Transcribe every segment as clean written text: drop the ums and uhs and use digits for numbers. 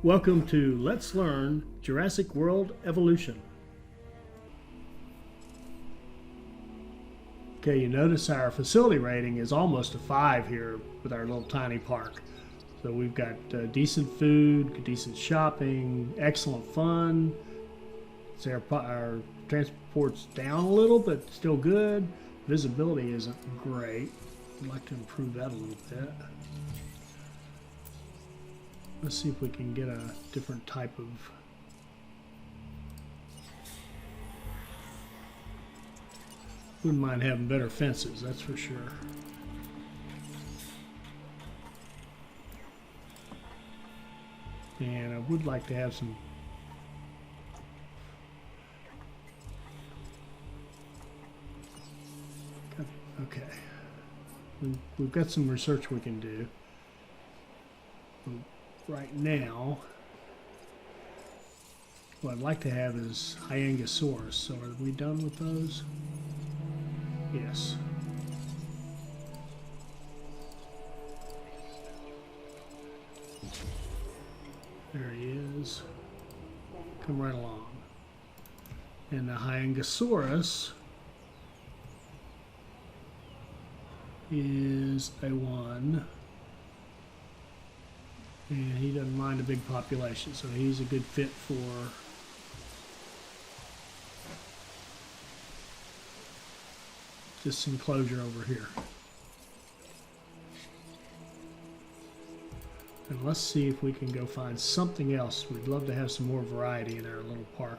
Welcome to Let's Learn Jurassic World Evolution. Okay, you notice our facility rating is almost a 5 here with our little tiny park. So we've got decent food, decent shopping, excellent fun. So our transport's down a little, but still good. Visibility isn't great. I'd like to improve that a little bit. Let's see if we can get a different type of... Wouldn't mind having better fences, that's for sure. And I would like to have some... Okay. We've got some research we can do. Right now, what I'd like to have is Hyangosaurus. So are we done with those? Yes. There he is. Come right along. And the Hyangosaurus is a 1. And he doesn't mind a big population, so he's a good fit for this enclosure over here. And let's see if we can go find something else. We'd love to have some more variety in our little park.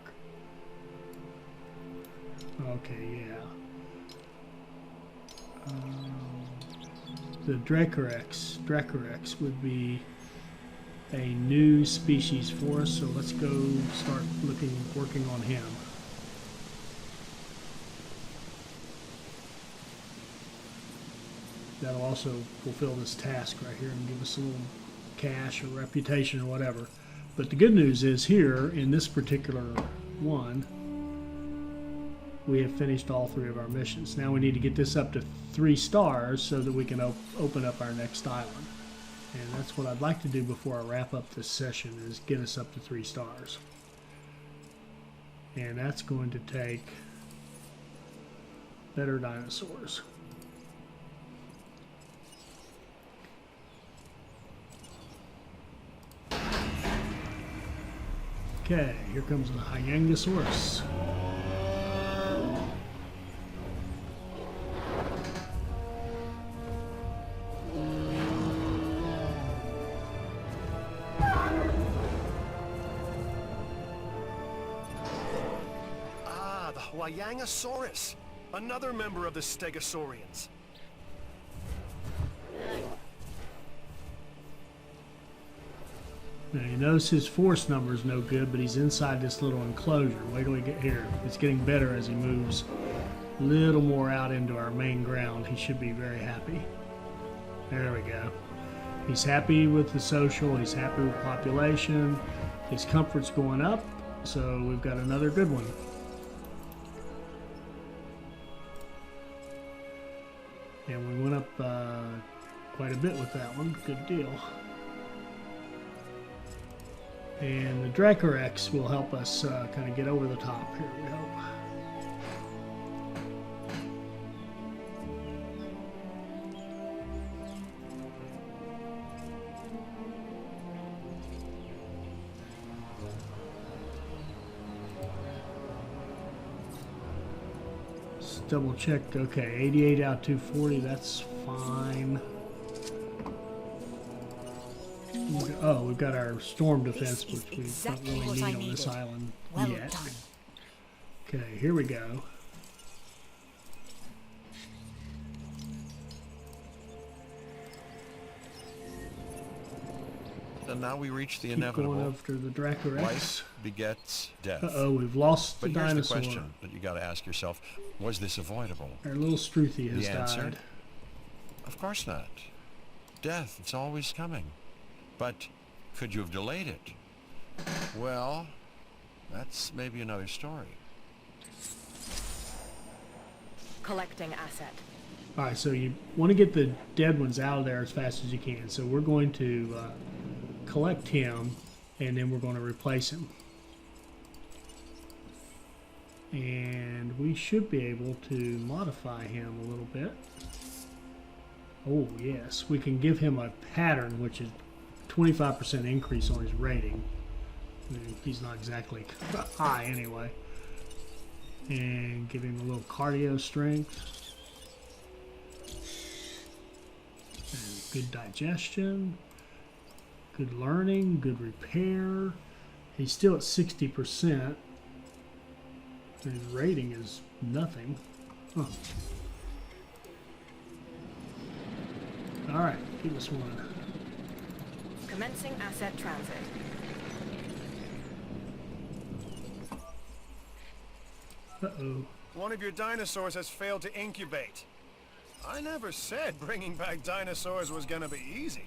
Okay, yeah. The Dracorex would be a new species for us, so let's go start working on him. That'll also fulfill this task right here and give us a little cash or reputation or whatever. But the good news is here in this particular one, we have finished all 3 of our missions. Now we need to get this up to 3 stars so that we can open up our next island. And that's what I'd like to do before I wrap up this session, is get us up to 3 stars. And that's going to take better dinosaurs. Okay, here comes the Hyangosaurus. Hyangosaurus, another member of the Stegosaurians. Now you notice his force number is no good, but he's inside this little enclosure. Wait till we get here. It's getting better as he moves a little more out into our main ground. He should be very happy. There we go. He's happy with the social, he's happy with population, his comfort's going up, so we've got another good one. And we went up quite a bit with that one. Good deal. And the Dracorex will help us kind of get over the top here, we hope. Double check. Okay, 88 out of 240, that's fine. Oh, we've got our storm defense, which we don't really need on this island yet. Okay, here we go. And now we reach the inevitable. Going after the Dracorex. Life begets death. Uh-oh, we've lost the dinosaur. But here's the question that you got to ask yourself: was this avoidable? Our little Struthy has the answer? died. Of course not. Death, it's always coming. But could you have delayed it? Well, that's maybe another story. Collecting asset. Alright, so you want to get the dead ones out of there as fast as you can. So we're going to collect him and then we're going to replace him. And we should be able to modify him a little bit. Oh yes, we can give him a pattern, which is 25% increase on his rating. I mean, he's not exactly high anyway. And give him a little cardio strength. And good digestion. Good learning, good repair. He's still at 60%. His rating is nothing. Huh. Alright, give us one. Commencing asset transit. Uh-oh. One of your dinosaurs has failed to incubate. I never said bringing back dinosaurs was gonna be easy.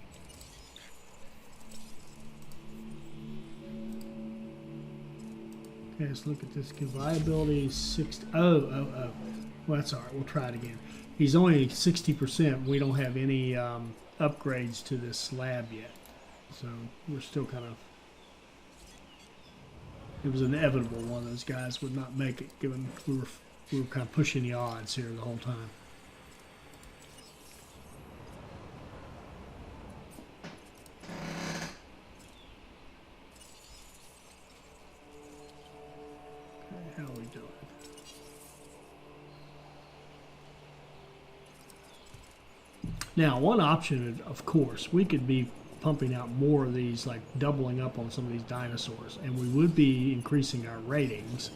Okay, let's look at this. Viability is 60. Oh. Well, that's alright. We'll try it again. He's only 60%. We don't have any upgrades to this lab yet. So we're still kind of... It was inevitable one of those guys would not make it, given we were kind of pushing the odds here the whole time. Okay, how are we doing? Now, one option, of course, we could be pumping out more of these, like doubling up on some of these dinosaurs, and we would be increasing our ratings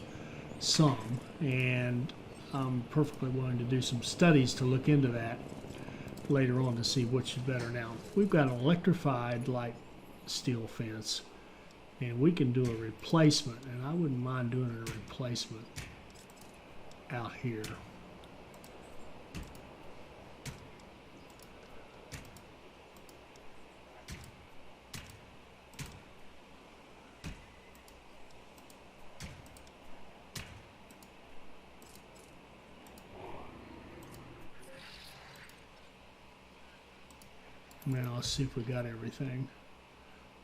some, and I'm perfectly willing to do some studies to look into that later on to see which is better. Now, we've got an electrified light steel fence, and we can do a replacement, and I wouldn't mind doing a replacement out here. Now let's see if we got everything.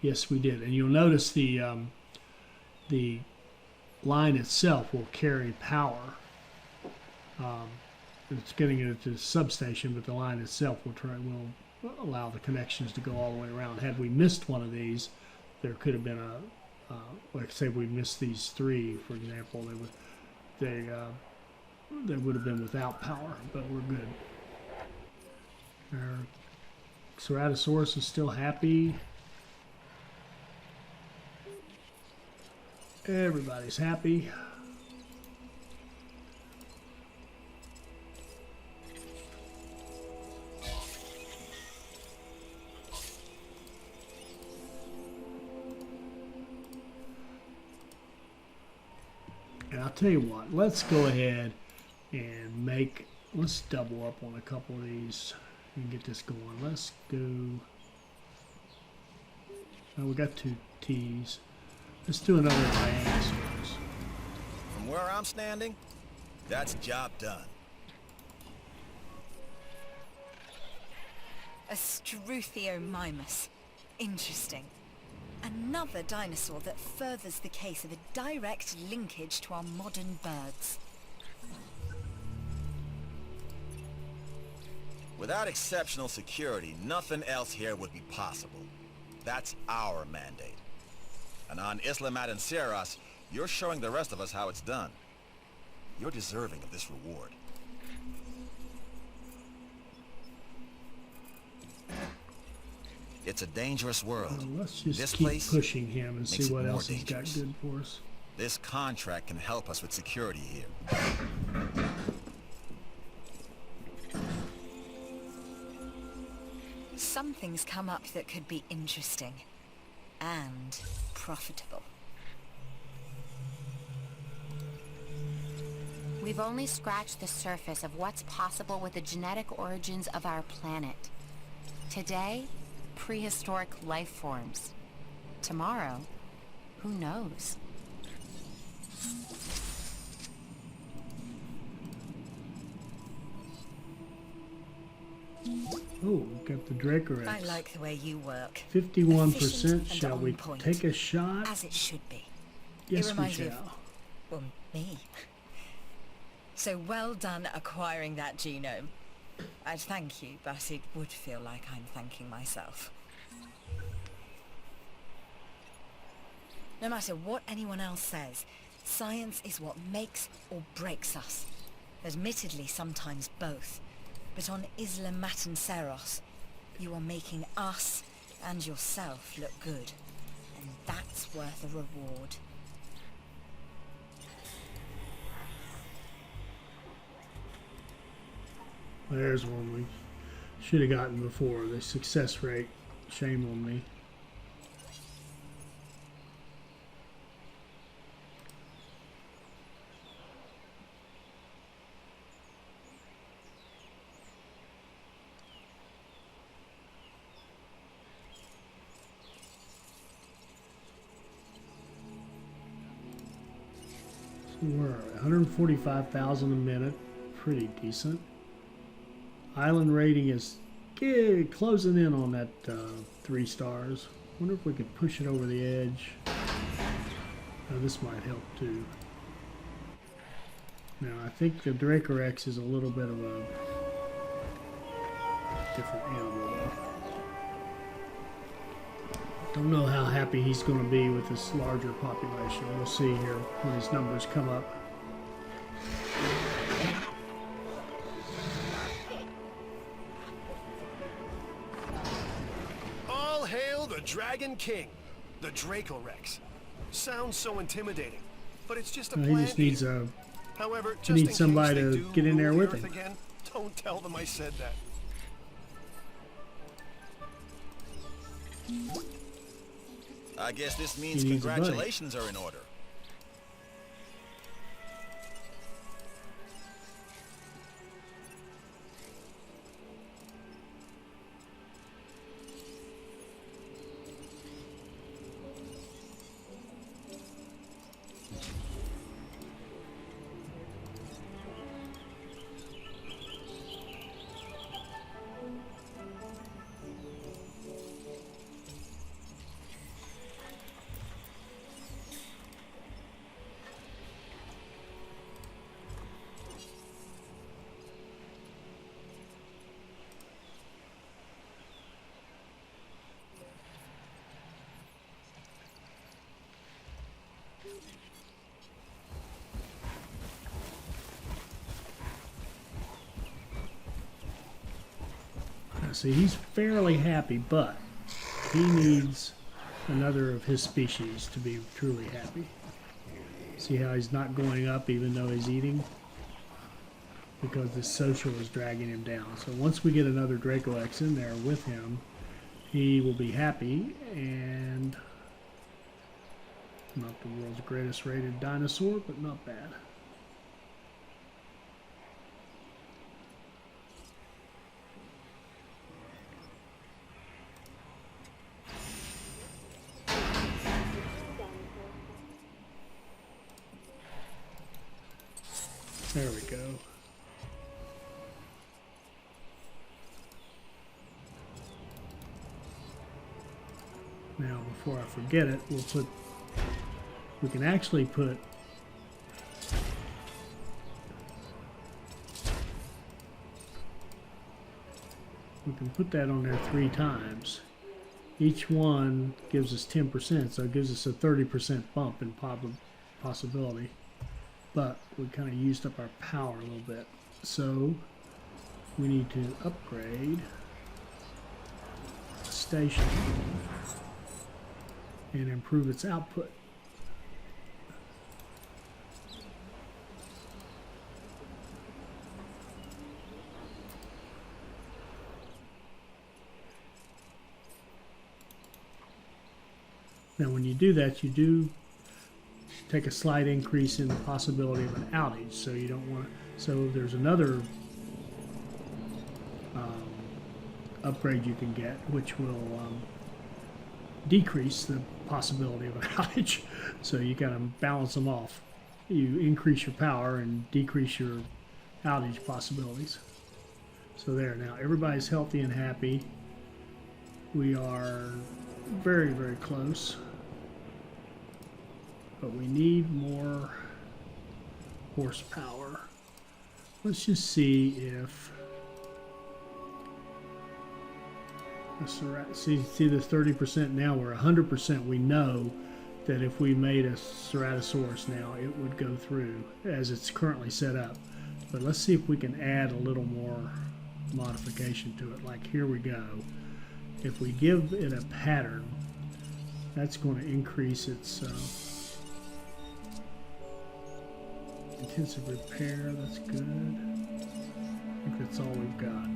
Yes, we did. And you'll notice the line itself will carry power. It's getting it to the substation, but the line itself will allow the connections to go all the way around. Had we missed one of these, there could have been a like say we missed these three, for example, they would have been without power, but we're good. Our Ceratosaurus is still happy. Everybody's happy. And I'll tell you what, let's go ahead and let's double up on a couple of these and get this going. Let's go. Oh, we got two T's. Let's do another Tyrannosaurus. From where I'm standing, that's job done. A Struthiomimus. Interesting. Another dinosaur that furthers the case of a direct linkage to our modern birds. Without exceptional security, nothing else here would be possible. That's our mandate. And on Isla Matanceros, you're showing the rest of us how it's done. You're deserving of this reward. It's a dangerous world. Let's just This keep place pushing him and see makes it what more else he's got dangerous. good for us. This contract can help us with security here. Something's come up that could be interesting and profitable. We've only scratched the surface of what's possible with the genetic origins of our planet. Today, prehistoric life forms. Tomorrow, who knows? Oh, we've got the Dracorex. I like the way you work. 51%. Efficient Shall and we on point. take a shot? As it should be. Yes, we reminds you of- shall. Well, me. So well done acquiring that genome. I'd thank you, but it would feel like I'm thanking myself. No matter what anyone else says, science is what makes or breaks us. Admittedly, sometimes both. But on Isla Matanceros, you are making us and yourself look good. And that's worth a reward. There's one we should have gotten before. The success rate. Shame on me. So we're at 145,000 a minute. Pretty decent. Island rating is closing in on that 3 stars. Wonder if we could push it over the edge. This might help too. Now I think the Dracorex is a little bit of a different animal though. Don't know how happy he's going to be with this larger population. We'll see here when his numbers come up. All hail the Dragon King, the Dracorex. Sounds so intimidating, but it's just a He plant. just needs a However, just needs in somebody case they to do get in there rule with the Earth him. again, don't tell them I said that. I guess this means He needs a buddy. congratulations are in order. See, he's fairly happy, but he needs another of his species to be truly happy. See how he's not going up even though he's eating? Because the social is dragging him down. So once we get another Dracorex in there with him, he will be happy and not the world's greatest rated dinosaur, but not bad. There we go. Now, before I forget it, we can actually put that on there 3 times. Each one gives us 10%, so it gives us a 30% bump in possibility. But we kind of used up our power a little bit. So we need to upgrade the station and improve its output. Now when you do that, you do take a slight increase in the possibility of an outage, so you don't want so there's another upgrade you can get which will decrease the possibility of an outage, so you gotta balance them off. You increase your power and decrease your outage possibilities. So there, now everybody's healthy and happy. We are very, very close. But we need more horsepower. Let's just see if see the 30% now. We're 100%. We know that if we made a Ceratosaurus now, it would go through as it's currently set up. But let's see if we can add a little more modification to it. Like here we go. If we give it a pattern, that's going to increase its intensive repair. That's good. I think that's all we've got.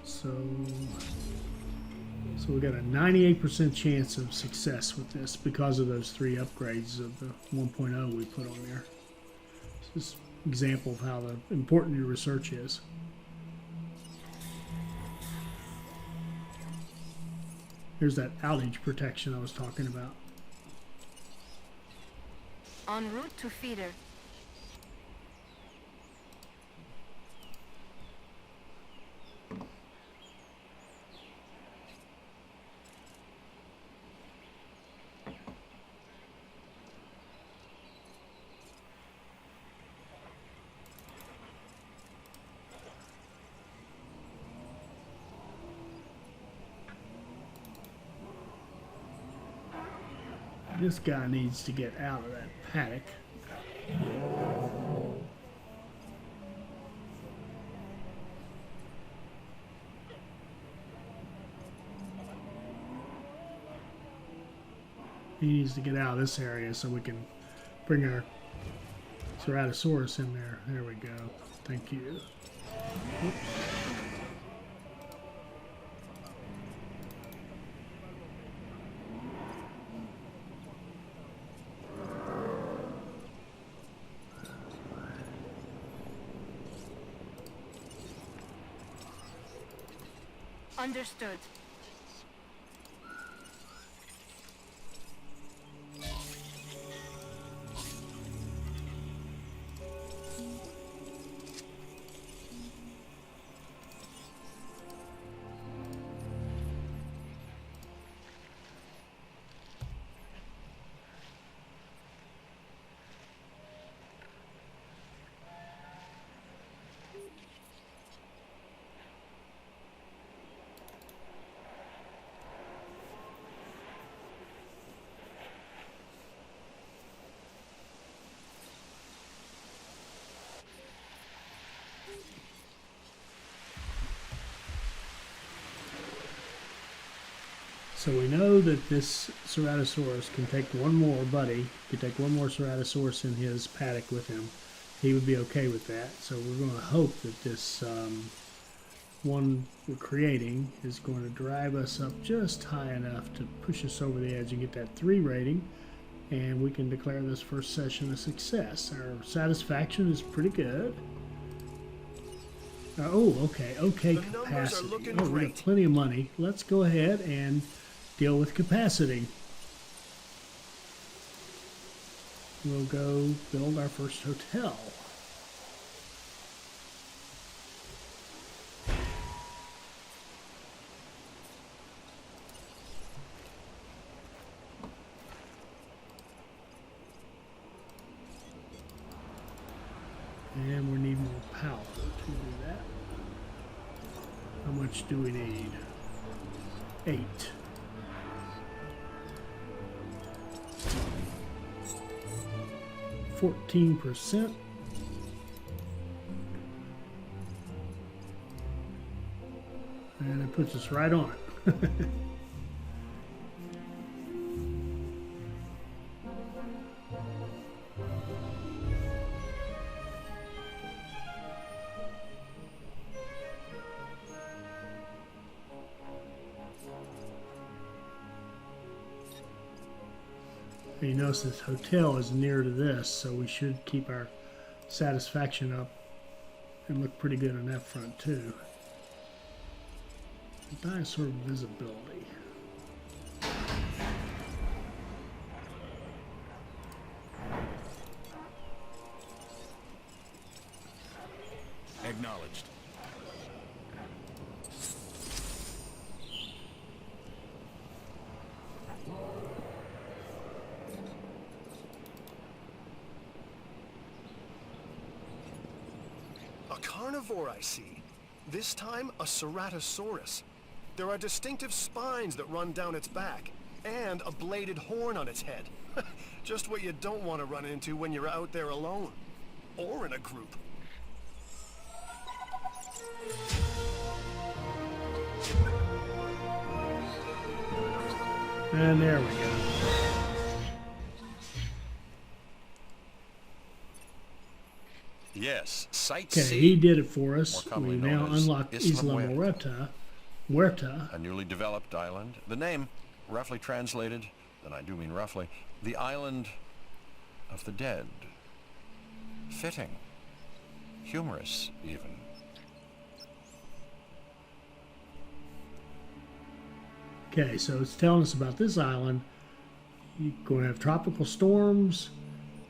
So we got a 98% chance of success with this because of those 3 upgrades of the 1.0 we put on there. This is an example of how important your research is. Here's that outage protection I was talking about. En route to feeder. This guy needs to get out of that paddock. He needs to get out of this area so we can bring our Ceratosaurus in there. There we go. Thank you. Oops. Understood. So we know that this Ceratosaurus can take one more buddy, can take one more Ceratosaurus in his paddock with him. He would be okay with that. So we're going to hope that this one we're creating is going to drive us up just high enough to push us over the edge and get that 3 rating. And we can declare this first session a success. Our satisfaction is pretty good. Okay, capacity. Oh, we got plenty of money. Let's go ahead and deal with capacity. We'll go build our first hotel. And we need more power to do that. How much do we need? 8. %. And it puts us right on it. You notice this hotel is near to this, so we should keep our satisfaction up and look pretty good on that front too. Dinosaur visibility. Acknowledged. A carnivore, I see. This time, a Ceratosaurus. There are distinctive spines that run down its back, and a bladed horn on its head. Just what you don't want to run into when you're out there alone. Or in a group. And there we go. Yes, Site Okay, C. he did it for us. More commonly We now known as unlocked Isla Isla Muerta. A newly developed island. The name, roughly translated, and I do mean roughly, the island of the dead. Fitting. Humorous, even. Okay, so it's telling us about this island. You're going to have tropical storms.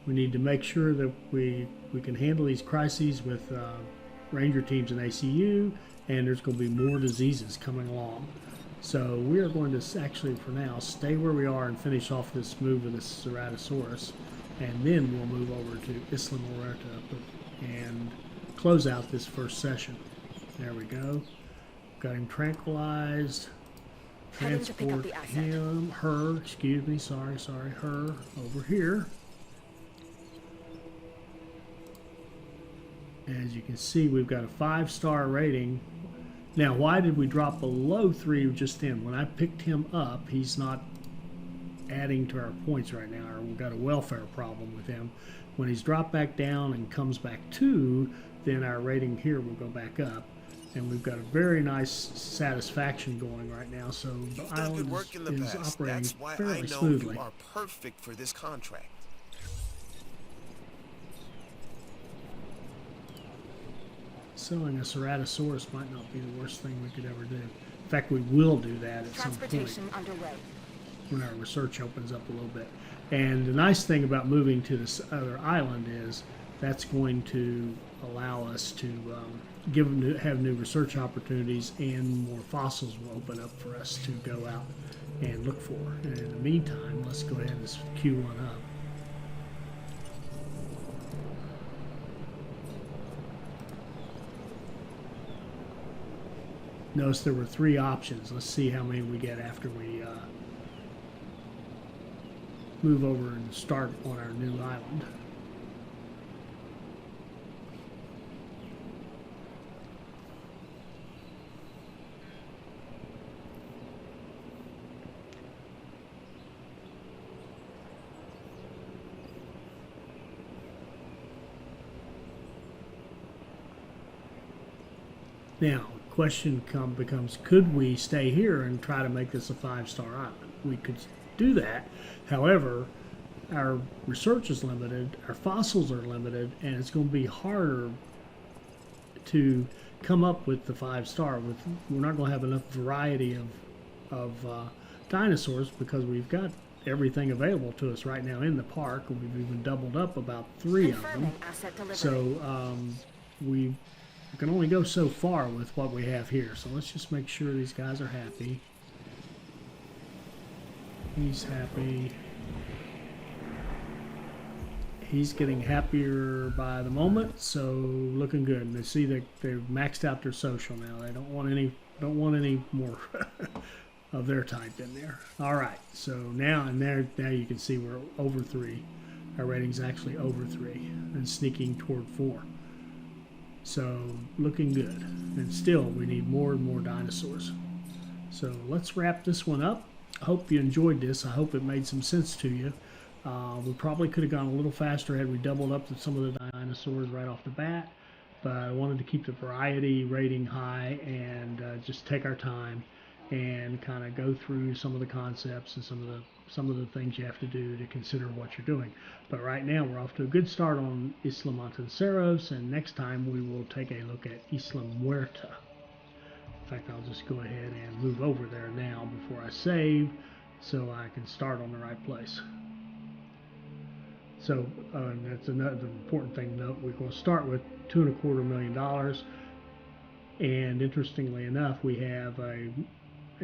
We need to make sure that we can handle these crises with ranger teams and ACU, and there's going to be more diseases coming along. So we are going to actually, for now, stay where we are and finish off this move with this Ceratosaurus, and then we'll move over to Isla Muerta and close out this first session. There we go. Got him tranquilized. Heading to pick up Transport the asset. her over here. As you can see, we've got a 5-star rating. Now, why did we drop below 3 just then? When I picked him up, he's not adding to our points right now, or we've got a welfare problem with him. When he's dropped back down and comes back 2, then our rating here will go back up. And we've got a very nice satisfaction going right now, so the You've done island good work in the is past. operating That's why I fairly know smoothly. you are perfect for this contract. Selling a Ceratosaurus might not be the worst thing we could ever do. In fact, we will do that at some point Transportation underway. when our research opens up a little bit. And the nice thing about moving to this other island is that's going to allow us to have new research opportunities, and more fossils will open up for us to go out and look for. And in the meantime, let's go ahead and queue one up. Notice there were 3 options. Let's see how many we get after we move over and start on our new island. Now, question becomes, could we stay here and try to make this a 5-star island? We could do that. However, our research is limited, our fossils are limited, and it's going to be harder to come up with the 5-star. We're not going to have enough variety of dinosaurs, because we've got everything available to us right now in the park. We've even doubled up about 3 of them. Confirming asset delivery. So we can only go so far with what we have here. So let's just make sure these guys are happy. He's happy. He's getting happier by the moment, so looking good. And they see that they've maxed out their social now. They don't want any more of their type in there. All right, so now you can see we're over 3. Our rating's actually over 3 and sneaking toward 4. So looking good. And still, we need more and more dinosaurs. So let's wrap this one up. I hope you enjoyed this. I hope it made some sense to you. We probably could have gone a little faster had we doubled up some of the dinosaurs right off the bat, but I wanted to keep the variety rating high and just take our time and kind of go through some of the concepts and some of the things you have to do to consider what you're doing. But right now we're off to a good start on Isla Matanceros, and next time we will take a look at Isla Muerta. In fact, I'll just go ahead and move over there now before I save so I can start on the right place. So and that's another important thing to note. We're going to start with $2.25 million, and interestingly enough, we have a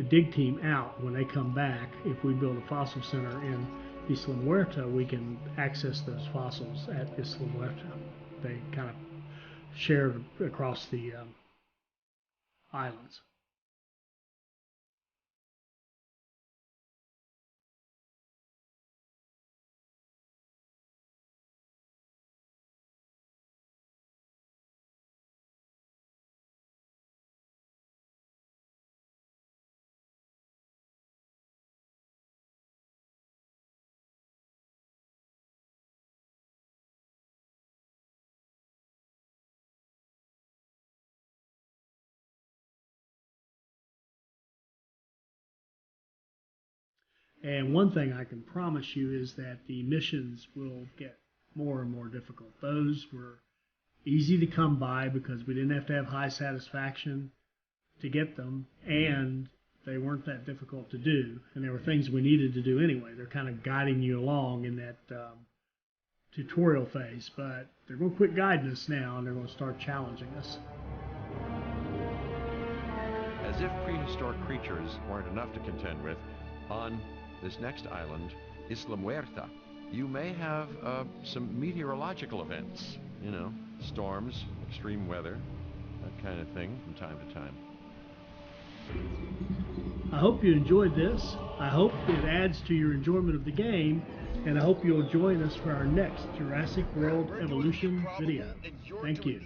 dig team out. When they come back, if we build a fossil center in Isla Muerta, we can access those fossils at Isla Muerta. They kind of share across the islands. And one thing I can promise you is that the missions will get more and more difficult. Those were easy to come by because we didn't have to have high satisfaction to get them, and they weren't that difficult to do. And there were things we needed to do anyway. They're kind of guiding you along in that tutorial phase, but they're going to quit guiding us now, and they're going to start challenging us. As if prehistoric creatures weren't enough to contend with, on this next island, Isla Muerta, you may have some meteorological events, you know, storms, extreme weather, that kind of thing from time to time. I hope you enjoyed this. I hope it adds to your enjoyment of the game, and I hope you'll join us for our next Jurassic World Evolution video. Thank you.